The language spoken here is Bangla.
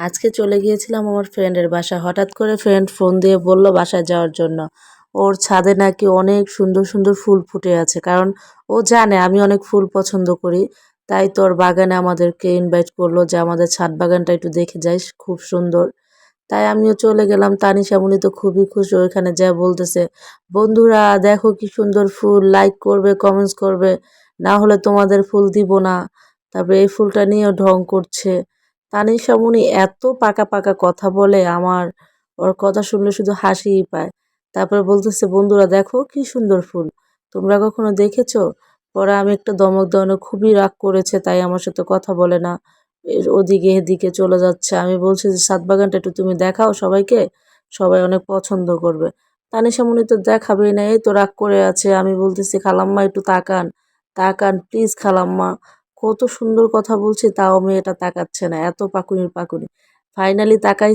আজকে চলে গিয়েছিলাম আমার ফ্রেন্ডের বাসায়। হঠাৎ করে ফ্রেন্ড ফোন দিয়ে বলল বাসায় যাওয়ার জন্য। ওর ছাদে নাকি অনেক সুন্দর সুন্দর ফুল ফুটে আছে। কারণ ও জানে আমি অনেক ফুল পছন্দ করি। তাই তোর বাগানে আমাদেরকে ইনভাইট করলো যে আমাদের ছাদ বাগানটা একটু দেখে যাইস, খুব সুন্দর। তাই আমিও চলে গেলাম। তানিশামণি তো খুবই খুশি, ওইখানে যা বলতেছে, বন্ধুরা দেখো কি সুন্দর ফুল, লাইক করবে, কমেন্টস করবে, না হলে তোমাদের ফুল দিব না। তারপরে এই ফুলটা নিয়েও ঢং করছে। তানিশামণি এত পাকা পাকা কথা বলে, আমার ওর কথা শুনলে শুধু হাসিই পায়। তারপরে বলতেছে, বন্ধুরা দেখো কি সুন্দর ফুল, তোমরা কখনো দেখেছো? পরে আমি একটা ধমক দেওয়ানো, খুবই রাগ করেছে, তাই আমার সাথে কথা বলে না, ওদিকে এদিকে চলে যাচ্ছে। আমি বলছি যে ছাদ বাগানটা একটু তুমি দেখাও সবাইকে, সবাই অনেক পছন্দ করবে। তানিশামণি তো দেখাবেই না, এই তো রাগ করে আছে। আমি বলতেছি, খালাম্মা একটু তাকান, তাকান প্লিজ খালাম্মা। কত সুন্দর কথা বলছি তাও মেয়েটা তাকাচ্ছে না, এত পাকুনির পাকুনি। ফাইনালি তাকাই,